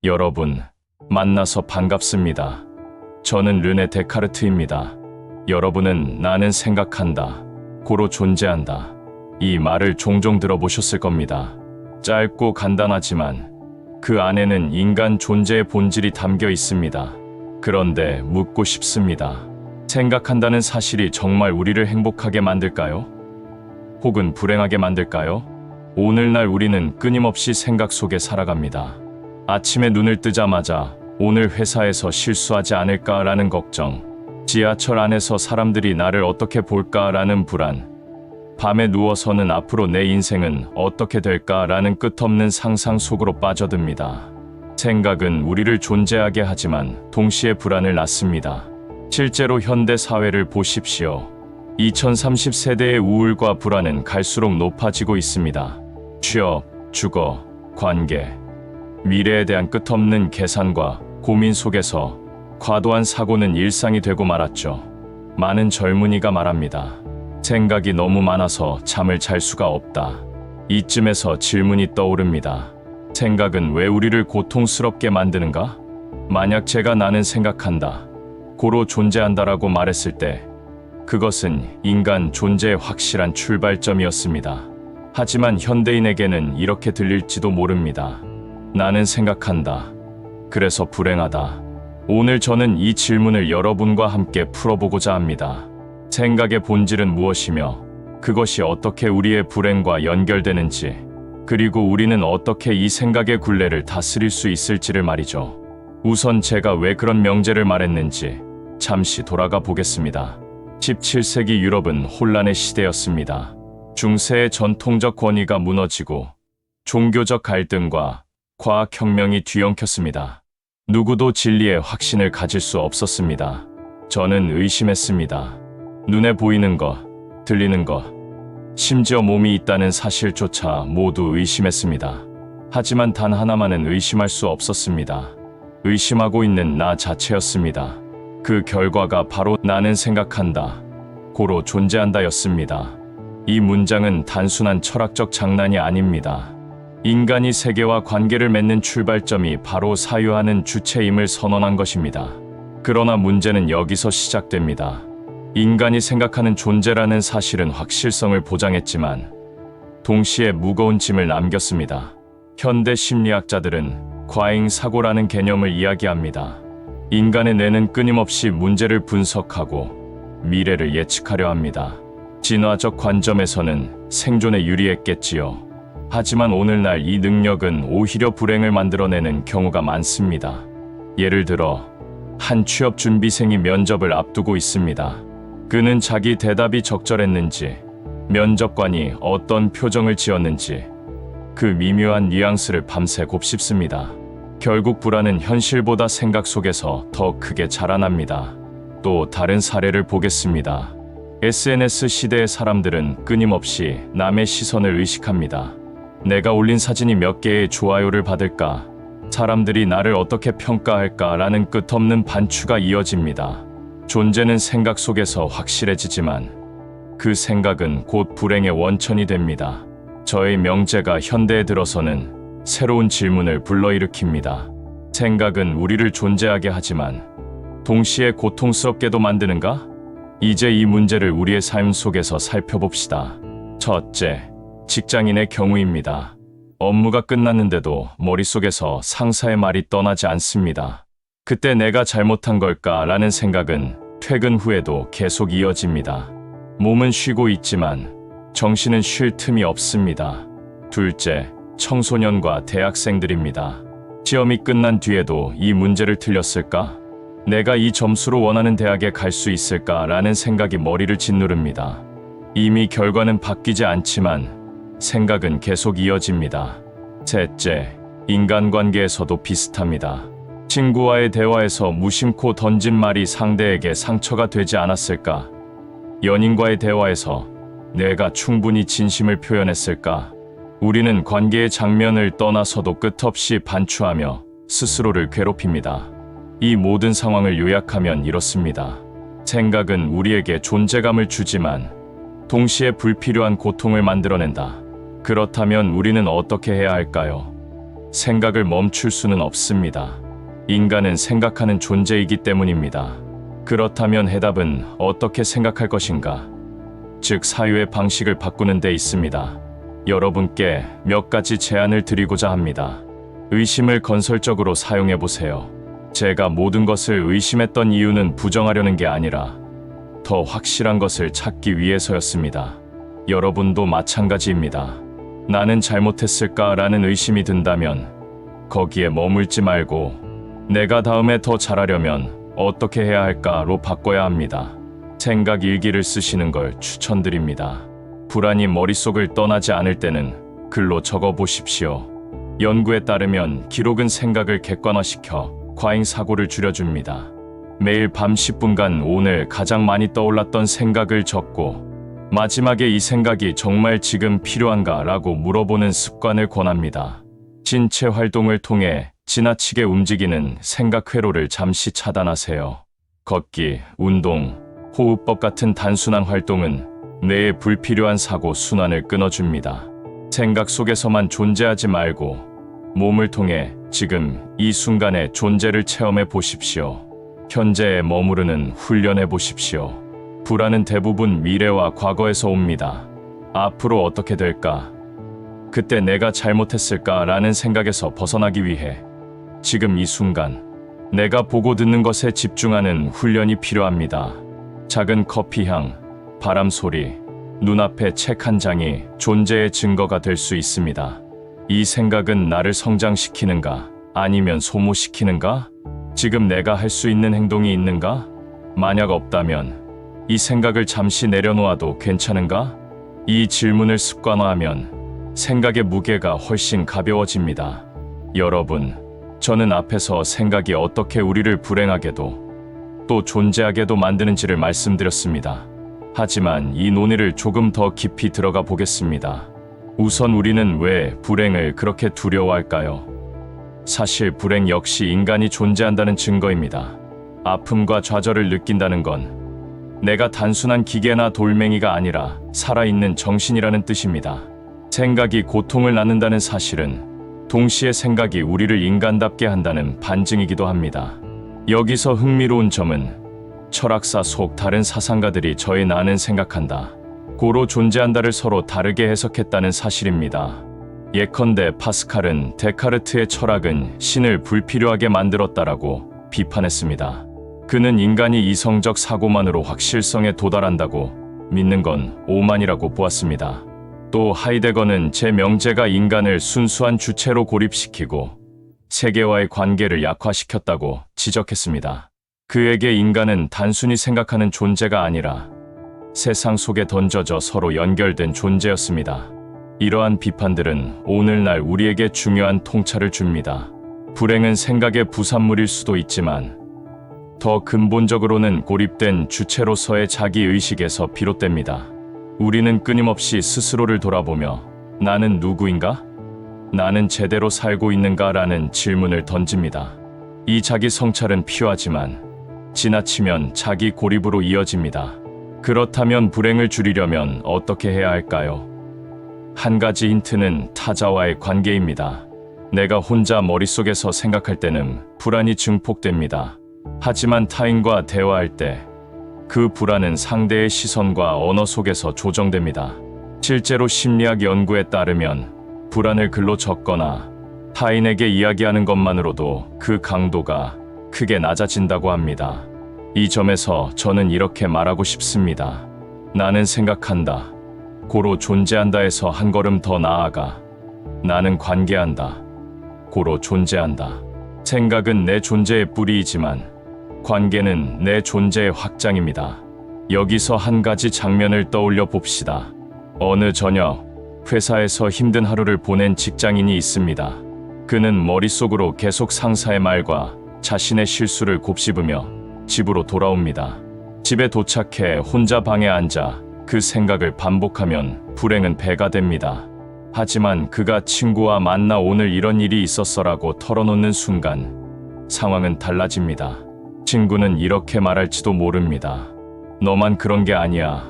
여러분, 만나서 반갑습니다. 저는 르네 데카르트입니다. 여러분은 나는 생각한다, 고로 존재한다. 이 말을 종종 들어보셨을 겁니다. 짧고 간단하지만 그 안에는 인간 존재의 본질이 담겨 있습니다. 그런데 묻고 싶습니다. 생각한다는 사실이 정말 우리를 행복하게 만들까요? 혹은 불행하게 만들까요? 오늘날 우리는 끊임없이 생각 속에 살아갑니다. 아침에 눈을 뜨자마자 오늘 회사에서 실수하지 않을까라는 걱정, 지하철 안에서 사람들이 나를 어떻게 볼까라는 불안, 밤에 누워서는 앞으로 내 인생은 어떻게 될까라는 끝없는 상상 속으로 빠져듭니다. 생각은 우리를 존재하게 하지만 동시에 불안을 낳습니다. 실제로 현대 사회를 보십시오. 2030 세대의 우울과 불안은 갈수록 높아지고 있습니다. 취업, 주거, 관계, 미래에 대한 끝없는 계산과 고민 속에서 과도한 사고는 일상이 되고 말았죠. 많은 젊은이가 말합니다. 생각이 너무 많아서 잠을 잘 수가 없다. 이쯤에서 질문이 떠오릅니다. 생각은 왜 우리를 고통스럽게 만드는가? 만약 제가 나는 생각한다, 고로 존재한다라고 말했을 때 그것은 인간 존재의 확실한 출발점이었습니다. 하지만 현대인에게는 이렇게 들릴지도 모릅니다. 나는 생각한다, 그래서 불행하다. 오늘 저는 이 질문을 여러분과 함께 풀어보고자 합니다. 생각의 본질은 무엇이며 그것이 어떻게 우리의 불행과 연결되는지, 그리고 우리는 어떻게 이 생각의 굴레를 다스릴 수 있을지를 말이죠. 우선 제가 왜 그런 명제를 말했는지 잠시 돌아가 보겠습니다. 17세기 유럽은 혼란의 시대였습니다. 중세의 전통적 권위가 무너지고 종교적 갈등과 과학혁명이 뒤엉켰습니다. 누구도 진리의 확신을 가질 수 없었습니다. 저는 의심했습니다. 눈에 보이는 것, 들리는 것, 심지어 몸이 있다는 사실조차 모두 의심했습니다. 하지만 단 하나만은 의심할 수 없었습니다. 의심하고 있는 나 자체였습니다. 그 결과가 바로 나는 생각한다, 고로 존재한다였습니다. 이 문장은 단순한 철학적 장난이 아닙니다. 인간이 세계와 관계를 맺는 출발점이 바로 사유하는 주체임을 선언한 것입니다. 그러나 문제는 여기서 시작됩니다. 인간이 생각하는 존재라는 사실은 확실성을 보장했지만 동시에 무거운 짐을 남겼습니다. 현대 심리학자들은 과잉사고라는 개념을 이야기합니다. 인간의 뇌는 끊임없이 문제를 분석하고 미래를 예측하려 합니다. 진화적 관점에서는 생존에 유리했겠지요. 하지만 오늘날 이 능력은 오히려 불행을 만들어내는 경우가 많습니다. 예를 들어 한 취업 준비생이 면접을 앞두고 있습니다. 그는 자기 대답이 적절했는지, 면접관이 어떤 표정을 지었는지 그 미묘한 뉘앙스를 밤새 곱씹습니다. 결국 불안은 현실보다 생각 속에서 더 크게 자라납니다. 또 다른 사례를 보겠습니다. SNS 시대의 사람들은 끊임없이 남의 시선을 의식합니다. 내가 올린 사진이 몇 개의 좋아요를 받을까? 사람들이 나를 어떻게 평가할까라는 끝없는 반추가 이어집니다. 존재는 생각 속에서 확실해지지만 그 생각은 곧 불행의 원천이 됩니다. 저의 명제가 현대에 들어서는 새로운 질문을 불러일으킵니다. 생각은 우리를 존재하게 하지만 동시에 고통스럽게도 만드는가? 이제 이 문제를 우리의 삶 속에서 살펴봅시다. 첫째, 직장인의 경우입니다. 업무가 끝났는데도 머릿속에서 상사의 말이 떠나지 않습니다. 그때 내가 잘못한 걸까라는 생각은 퇴근 후에도 계속 이어집니다. 몸은 쉬고 있지만 정신은 쉴 틈이 없습니다. 둘째, 청소년과 대학생들입니다. 시험이 끝난 뒤에도 이 문제를 틀렸을까? 내가 이 점수로 원하는 대학에 갈 수 있을까라는 생각이 머리를 짓누릅니다. 이미 결과는 바뀌지 않지만 생각은 계속 이어집니다. 셋째, 인간관계에서도 비슷합니다. 친구와의 대화에서 무심코 던진 말이 상대에게 상처가 되지 않았을까? 연인과의 대화에서 내가 충분히 진심을 표현했을까? 우리는 관계의 장면을 떠나서도 끝없이 반추하며 스스로를 괴롭힙니다. 이 모든 상황을 요약하면 이렇습니다. 생각은 우리에게 존재감을 주지만 동시에 불필요한 고통을 만들어낸다. 그렇다면 우리는 어떻게 해야 할까요? 생각을 멈출 수는 없습니다. 인간은 생각하는 존재이기 때문입니다. 그렇다면 해답은 어떻게 생각할 것인가? 즉, 사유의 방식을 바꾸는 데 있습니다. 여러분께 몇 가지 제안을 드리고자 합니다. 의심을 건설적으로 사용해 보세요. 제가 모든 것을 의심했던 이유는 부정하려는 게 아니라 더 확실한 것을 찾기 위해서였습니다. 여러분도 마찬가지입니다. 나는 잘못했을까라는 의심이 든다면 거기에 머물지 말고 내가 다음에 더 잘하려면 어떻게 해야 할까로 바꿔야 합니다. 생각 일기를 쓰시는 걸 추천드립니다. 불안이 머릿속을 떠나지 않을 때는 글로 적어 보십시오. 연구에 따르면 기록은 생각을 객관화시켜 과잉 사고를 줄여줍니다. 매일 밤 10분간 오늘 가장 많이 떠올랐던 생각을 적고 마지막에 이 생각이 정말 지금 필요한가 라고 물어보는 습관을 권합니다. 신체 활동을 통해 지나치게 움직이는 생각 회로를 잠시 차단하세요. 걷기, 운동, 호흡법 같은 단순한 활동은 뇌의 불필요한 사고 순환을 끊어줍니다. 생각 속에서만 존재하지 말고 몸을 통해 지금 이 순간의 존재를 체험해 보십시오. 현재에 머무르는 훈련해 보십시오. 불안은 대부분 미래와 과거에서 옵니다. 앞으로 어떻게 될까? 그때 내가 잘못했을까라는 생각에서 벗어나기 위해 지금 이 순간 내가 보고 듣는 것에 집중하는 훈련이 필요합니다. 작은 커피 향, 바람 소리, 눈앞에 책 한 장이 존재의 증거가 될 수 있습니다. 이 생각은 나를 성장시키는가? 아니면 소모시키는가? 지금 내가 할 수 있는 행동이 있는가? 만약 없다면 이 생각을 잠시 내려놓아도 괜찮은가? 이 질문을 습관화하면 생각의 무게가 훨씬 가벼워집니다. 여러분, 저는 앞에서 생각이 어떻게 우리를 불행하게도 또 존재하게도 만드는지를 말씀드렸습니다. 하지만 이 논의를 조금 더 깊이 들어가 보겠습니다. 우선 우리는 왜 불행을 그렇게 두려워할까요? 사실 불행 역시 인간이 존재한다는 증거입니다. 아픔과 좌절을 느낀다는 건 내가 단순한 기계나 돌멩이가 아니라 살아있는 정신이라는 뜻입니다. 생각이 고통을 낳는다는 사실은 동시에 생각이 우리를 인간답게 한다는 반증이기도 합니다. 여기서 흥미로운 점은 철학사 속 다른 사상가들이 저의 나는 생각한다, 고로 존재한다를 서로 다르게 해석했다는 사실입니다. 예컨대 파스칼은 데카르트의 철학은 신을 불필요하게 만들었다라고 비판했습니다. 그는 인간이 이성적 사고만으로 확실성에 도달한다고 믿는 건 오만이라고 보았습니다. 또 하이데거는 제 명제가 인간을 순수한 주체로 고립시키고 세계와의 관계를 약화시켰다고 지적했습니다. 그에게 인간은 단순히 생각하는 존재가 아니라 세상 속에 던져져 서로 연결된 존재였습니다. 이러한 비판들은 오늘날 우리에게 중요한 통찰을 줍니다. 불행은 생각의 부산물일 수도 있지만 더 근본적으로는 고립된 주체로서의 자기의식에서 비롯됩니다. 우리는 끊임없이 스스로를 돌아보며 나는 누구인가? 나는 제대로 살고 있는가? 라는 질문을 던집니다. 이 자기 성찰은 필요하지만 지나치면 자기 고립으로 이어집니다. 그렇다면 불행을 줄이려면 어떻게 해야 할까요? 한 가지 힌트는 타자와의 관계입니다. 내가 혼자 머릿속에서 생각할 때는 불안이 증폭됩니다. 하지만 타인과 대화할 때 그 불안은 상대의 시선과 언어 속에서 조정됩니다. 실제로 심리학 연구에 따르면 불안을 글로 적거나 타인에게 이야기하는 것만으로도 그 강도가 크게 낮아진다고 합니다. 이 점에서 저는 이렇게 말하고 싶습니다. 나는 생각한다, 고로 존재한다에서 한 걸음 더 나아가 나는 관계한다, 고로 존재한다. 생각은 내 존재의 뿌리이지만 관계는 내 존재의 확장입니다. 여기서 한 가지 장면을 떠올려 봅시다. 어느 저녁 회사에서 힘든 하루를 보낸 직장인이 있습니다. 그는 머릿속으로 계속 상사의 말과 자신의 실수를 곱씹으며 집으로 돌아옵니다. 집에 도착해 혼자 방에 앉아 그 생각을 반복하면 불행은 배가 됩니다. 하지만 그가 친구와 만나 오늘 이런 일이 있었어라고 털어놓는 순간 상황은 달라집니다. 친구는 이렇게 말할지도 모릅니다. 너만 그런 게 아니야.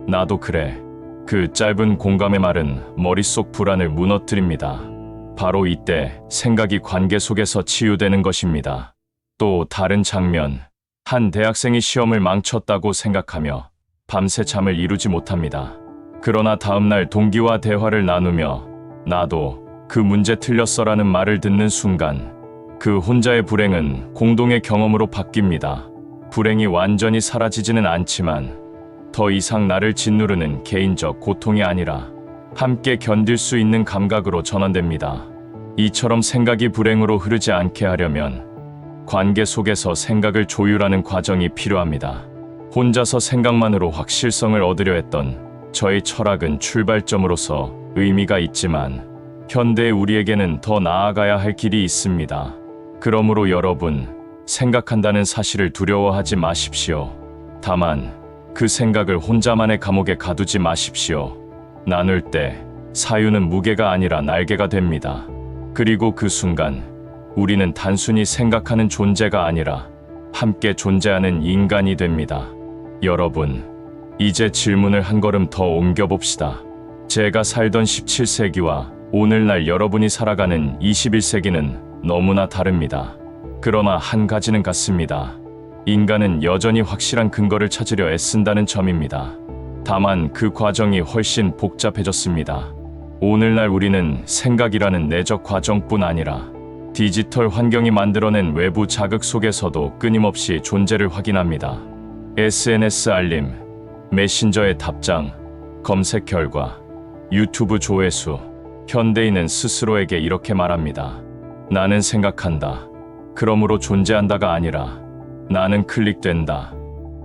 나도 그래. 그 짧은 공감의 말은 머릿속 불안을 무너뜨립니다. 바로 이때 생각이 관계 속에서 치유되는 것입니다. 또 다른 장면, 한 대학생이 시험을 망쳤다고 생각하며 밤새 잠을 이루지 못합니다. 그러나 다음날 동기와 대화를 나누며 나도 그 문제 틀렸어라는 말을 듣는 순간 그 혼자의 불행은 공동의 경험으로 바뀝니다. 불행이 완전히 사라지지는 않지만 더 이상 나를 짓누르는 개인적 고통이 아니라 함께 견딜 수 있는 감각으로 전환됩니다. 이처럼 생각이 불행으로 흐르지 않게 하려면 관계 속에서 생각을 조율하는 과정이 필요합니다. 혼자서 생각만으로 확실성을 얻으려 했던 저의 철학은 출발점으로서 의미가 있지만 현대의 우리에게는 더 나아가야 할 길이 있습니다. 그러므로 여러분, 생각한다는 사실을 두려워하지 마십시오. 다만 그 생각을 혼자만의 감옥에 가두지 마십시오. 나눌 때 사유는 무게가 아니라 날개가 됩니다. 그리고 그 순간 우리는 단순히 생각하는 존재가 아니라 함께 존재하는 인간이 됩니다. 여러분, 이제 질문을 한 걸음 더 옮겨봅시다. 제가 살던 17세기와 오늘날 여러분이 살아가는 21세기는 너무나 다릅니다. 그러나 한 가지는 같습니다. 인간은 여전히 확실한 근거를 찾으려 애쓴다는 점입니다. 다만 그 과정이 훨씬 복잡해졌습니다. 오늘날 우리는 생각이라는 내적 과정뿐 아니라 디지털 환경이 만들어낸 외부 자극 속에서도 끊임없이 존재를 확인합니다. SNS 알림, 메신저의 답장, 검색 결과, 유튜브 조회수. 현대인은 스스로에게 이렇게 말합니다. 나는 생각한다. 그러므로 존재한다가 아니라 나는 클릭된다.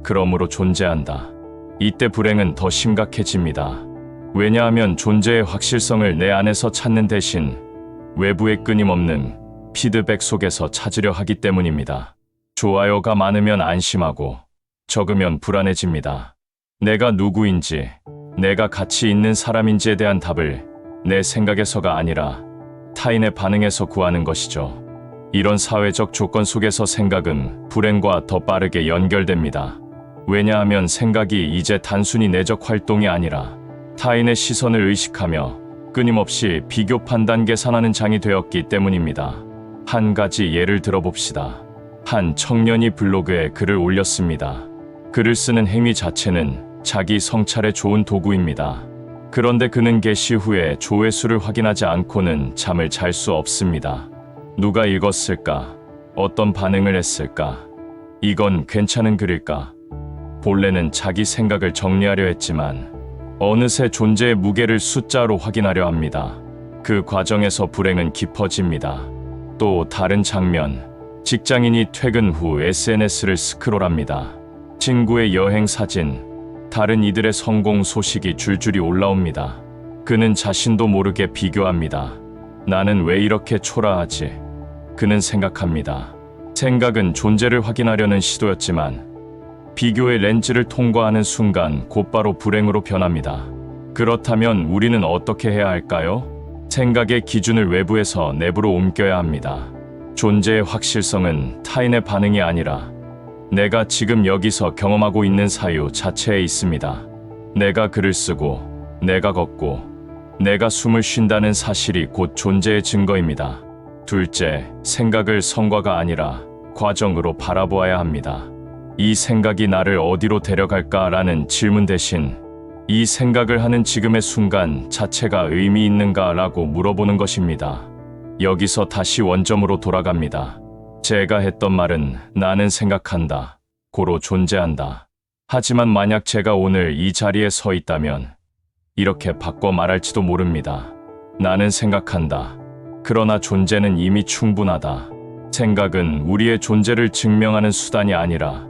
그러므로 존재한다. 이때 불행은 더 심각해집니다. 왜냐하면 존재의 확실성을 내 안에서 찾는 대신 외부의 끊임없는 피드백 속에서 찾으려 하기 때문입니다. 좋아요가 많으면 안심하고 적으면 불안해집니다. 내가 누구인지, 내가 가치 있는 사람인지에 대한 답을 내 생각에서가 아니라 타인의 반응에서 구하는 것이죠. 이런 사회적 조건 속에서 생각은 불행과 더 빠르게 연결됩니다. 왜냐하면 생각이 이제 단순히 내적 활동이 아니라 타인의 시선을 의식하며 끊임없이 비교 판단 계산하는 장이 되었기 때문입니다. 한 가지 예를 들어봅시다. 한 청년이 블로그에 글을 올렸습니다. 글을 쓰는 행위 자체는 자기 성찰에 좋은 도구입니다. 그런데 그는 게시 후에 조회수를 확인하지 않고는 잠을 잘 수 없습니다. 누가 읽었을까? 어떤 반응을 했을까? 이건 괜찮은 글일까? 본래는 자기 생각을 정리하려 했지만 어느새 존재의 무게를 숫자로 확인하려 합니다. 그 과정에서 불행은 깊어집니다. 또 다른 장면, 직장인이 퇴근 후 SNS를 스크롤합니다. 친구의 여행 사진, 다른 이들의 성공 소식이 줄줄이 올라옵니다. 그는 자신도 모르게 비교합니다. 나는 왜 이렇게 초라하지? 그는 생각합니다. 생각은 존재를 확인하려는 시도였지만 비교의 렌즈를 통과하는 순간 곧바로 불행으로 변합니다. 그렇다면 우리는 어떻게 해야 할까요? 생각의 기준을 외부에서 내부로 옮겨야 합니다. 존재의 확실성은 타인의 반응이 아니라 내가 지금 여기서 경험하고 있는 사유 자체에 있습니다. 내가 글을 쓰고, 내가 걷고, 내가 숨을 쉰다는 사실이 곧 존재의 증거입니다. 둘째, 생각을 성과가 아니라 과정으로 바라보아야 합니다. 이 생각이 나를 어디로 데려갈까라는 질문 대신 이 생각을 하는 지금의 순간 자체가 의미 있는가라고 물어보는 것입니다. 여기서 다시 원점으로 돌아갑니다. 제가 했던 말은 나는 생각한다. 고로 존재한다. 하지만 만약 제가 오늘 이 자리에 서 있다면 이렇게 바꿔 말할지도 모릅니다. 나는 생각한다. 그러나 존재는 이미 충분하다. 생각은 우리의 존재를 증명하는 수단이 아니라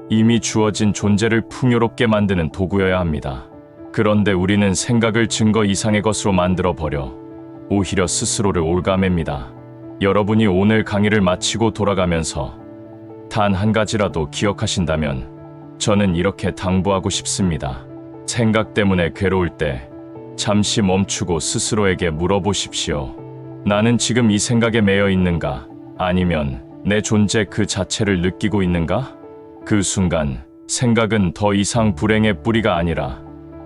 이미 주어진 존재를 풍요롭게 만드는 도구여야 합니다. 그런데 우리는 생각을 증거 이상의 것으로 만들어버려 오히려 스스로를 올가맵니다. 여러분이 오늘 강의를 마치고 돌아가면서 단 한 가지라도 기억하신다면 저는 이렇게 당부하고 싶습니다. 생각 때문에 괴로울 때 잠시 멈추고 스스로에게 물어보십시오. 나는 지금 이 생각에 매여 있는가? 아니면 내 존재 그 자체를 느끼고 있는가? 그 순간 생각은 더 이상 불행의 뿌리가 아니라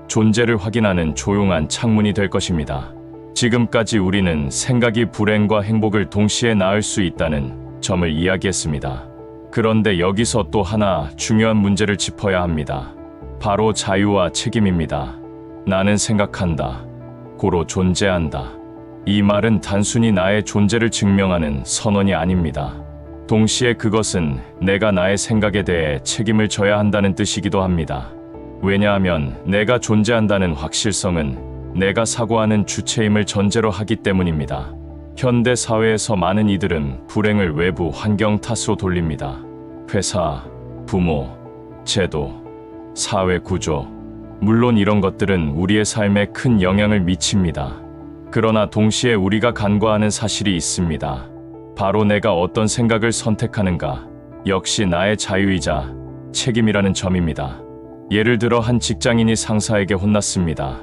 존재를 확인하는 조용한 창문이 될 것입니다. 지금까지 우리는 생각이 불행과 행복을 동시에 낳을 수 있다는 점을 이야기했습니다. 그런데 여기서 또 하나 중요한 문제를 짚어야 합니다. 바로 자유와 책임입니다. 나는 생각한다. 고로 존재한다. 이 말은 단순히 나의 존재를 증명하는 선언이 아닙니다. 동시에 그것은 내가 나의 생각에 대해 책임을 져야 한다는 뜻이기도 합니다. 왜냐하면 내가 존재한다는 확실성은 내가 사고하는 주체임을 전제로 하기 때문입니다. 현대 사회에서 많은 이들은 불행을 외부 환경 탓으로 돌립니다. 회사, 부모, 제도, 사회 구조. 물론 이런 것들은 우리의 삶에 큰 영향을 미칩니다. 그러나 동시에 우리가 간과하는 사실이 있습니다. 바로 내가 어떤 생각을 선택하는가, 역시 나의 자유이자 책임이라는 점입니다. 예를 들어 한 직장인이 상사에게 혼났습니다.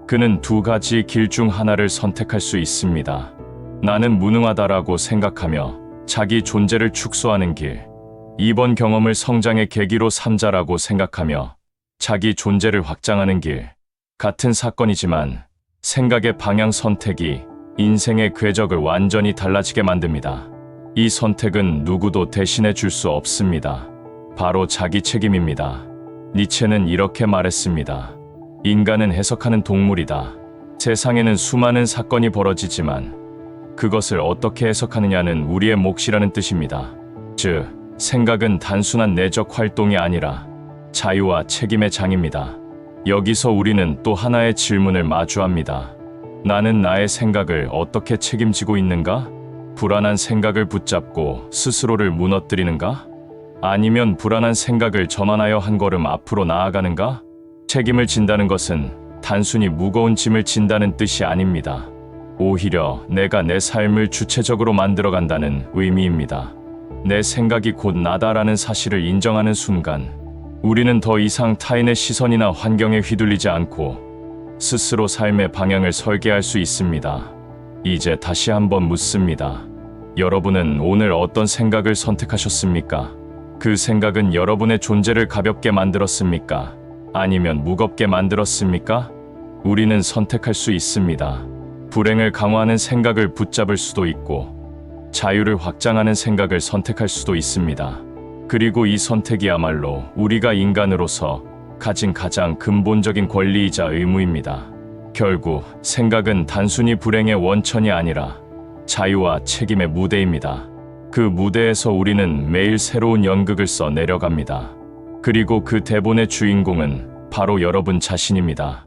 그는 두 가지 길 중 하나를 선택할 수 있습니다. 나는 무능하다라고 생각하며 자기 존재를 축소하는 길. 이번 경험을 성장의 계기로 삼자라고 생각하며 자기 존재를 확장하는 길. 같은 사건이지만 생각의 방향 선택이 인생의 궤적을 완전히 달라지게 만듭니다. 이 선택은 누구도 대신해 줄 수 없습니다. 바로 자기 책임입니다. 니체는 이렇게 말했습니다. 인간은 해석하는 동물이다. 세상에는 수많은 사건이 벌어지지만 그것을 어떻게 해석하느냐는 우리의 몫이라는 뜻입니다. 즉, 생각은 단순한 내적 활동이 아니라 자유와 책임의 장입니다. 여기서 우리는 또 하나의 질문을 마주합니다. 나는 나의 생각을 어떻게 책임지고 있는가? 불안한 생각을 붙잡고 스스로를 무너뜨리는가? 아니면 불안한 생각을 전환하여 한 걸음 앞으로 나아가는가? 책임을 진다는 것은 단순히 무거운 짐을 진다는 뜻이 아닙니다. 오히려 내가 내 삶을 주체적으로 만들어간다는 의미입니다. 내 생각이 곧 나다라는 사실을 인정하는 순간 우리는 더 이상 타인의 시선이나 환경에 휘둘리지 않고 스스로 삶의 방향을 설계할 수 있습니다. 이제 다시 한번 묻습니다. 여러분은 오늘 어떤 생각을 선택하셨습니까? 그 생각은 여러분의 존재를 가볍게 만들었습니까? 아니면 무겁게 만들었습니까? 우리는 선택할 수 있습니다. 불행을 강화하는 생각을 붙잡을 수도 있고 자유를 확장하는 생각을 선택할 수도 있습니다. 그리고 이 선택이야말로 우리가 인간으로서 가진 가장 근본적인 권리이자 의무입니다. 결국 생각은 단순히 불행의 원천이 아니라 자유와 책임의 무대입니다. 그 무대에서 우리는 매일 새로운 연극을 써 내려갑니다. 그리고 그 대본의 주인공은 바로 여러분 자신입니다.